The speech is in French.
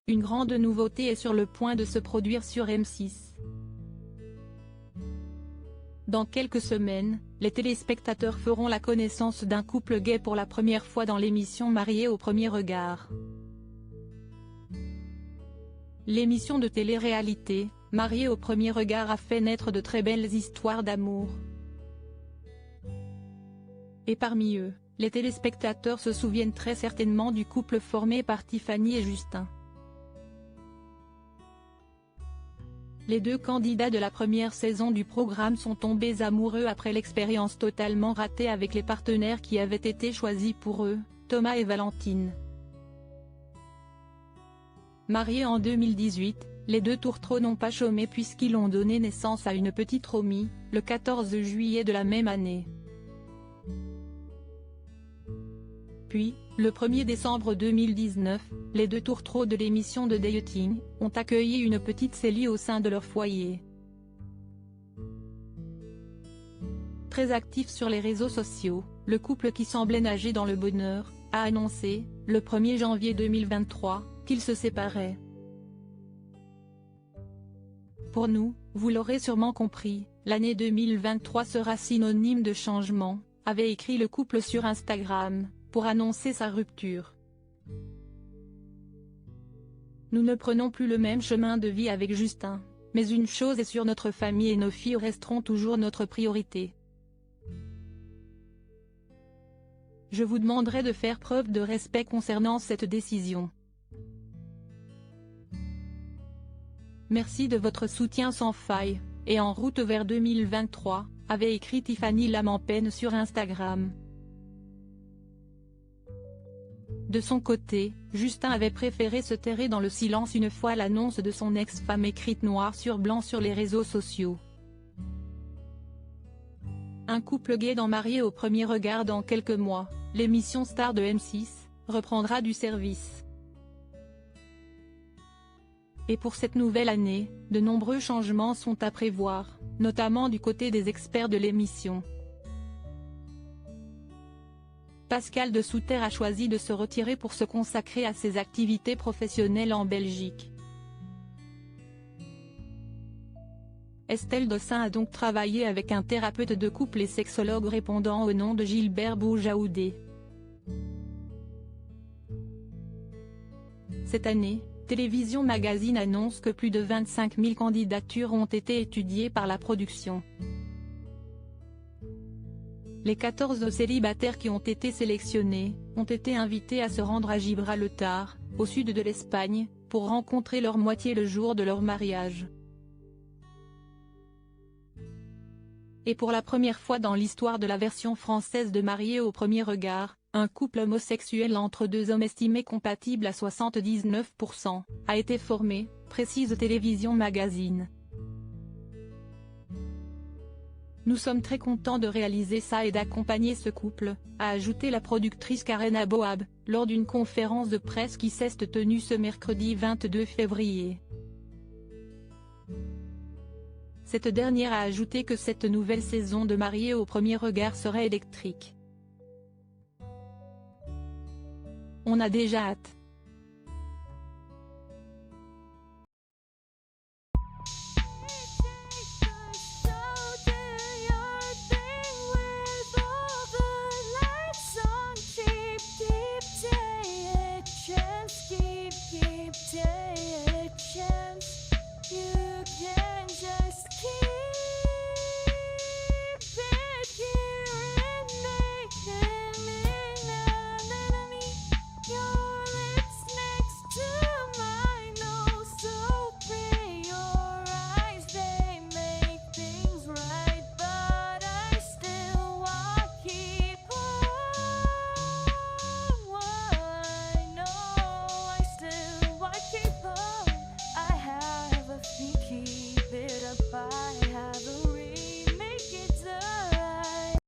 une grande nouveauté est sur le point de se produire sur M6. Dans quelques semaines, les téléspectateurs feront la connaissance d'un couple gay pour la première fois dans l'émission Mariés au premier regard. L'émission de télé-réalité, Mariés au premier regard a fait naître de très belles histoires d'amour. Et parmi eux, les téléspectateurs se souviennent très certainement du couple formé par Tiffany et Justin. Les deux candidats de la première saison du programme sont tombés amoureux après l'expérience totalement ratée avec les partenaires qui avaient été choisis pour eux, Thomas et Valentine. Mariés en 2018, les deux tourtereaux n'ont pas chômé puisqu'ils ont donné naissance à une petite Romy, le 14 juillet de la même année. Puis, le 1er décembre 2019, les deux tourtereaux de l'émission de dating ont accueilli une petite Célie au sein de leur foyer. Très actif sur les réseaux sociaux, le couple qui semblait nager dans le bonheur, a annoncé, le 1er janvier 2023, qu'ils se séparaient. Pour nous, vous l'aurez sûrement compris, l'année 2023 sera synonyme de changement, avait écrit le couple sur Instagram, pour annoncer sa rupture. Nous ne prenons plus le même chemin de vie avec Justin, mais une chose est sûre, notre famille et nos filles resteront toujours notre priorité. Je vous demanderai de faire preuve de respect concernant cette décision. Merci de votre soutien sans faille, et en route vers 2023, avait écrit Tiffany Lamanpen sur Instagram. De son côté, Justin avait préféré se terrer dans le silence une fois l'annonce de son ex-femme écrite noir sur blanc sur les réseaux sociaux. Un couple gay dans Mariés au premier regard dans quelques mois, l'émission star de M6, reprendra du service. Et pour cette nouvelle année, de nombreux changements sont à prévoir, notamment du côté des experts de l'émission. Pascal de Souter a choisi de se retirer pour se consacrer à ses activités professionnelles en Belgique. Estelle Dossin a donc travaillé avec un thérapeute de couple et sexologue répondant au nom de Gilbert Boujaoudé. Cette année, Télévision Magazine annonce que plus de 25 000 candidatures ont été étudiées par la production. Les 14 célibataires qui ont été sélectionnés, ont été invités à se rendre à Gibraltar, au sud de l'Espagne, pour rencontrer leur moitié le jour de leur mariage. Et pour la première fois dans l'histoire de la version française de Mariés au premier regard, un couple homosexuel entre deux hommes estimés compatibles à 79%, a été formé, précise Télévision Magazine. Nous sommes très contents de réaliser ça et d'accompagner ce couple, a ajouté la productrice Karen Aboab, lors d'une conférence de presse qui s'est tenue ce mercredi 22 février. Cette dernière a ajouté que cette nouvelle saison de Mariés au premier regard serait électrique. On a déjà hâte. Take a chance, you can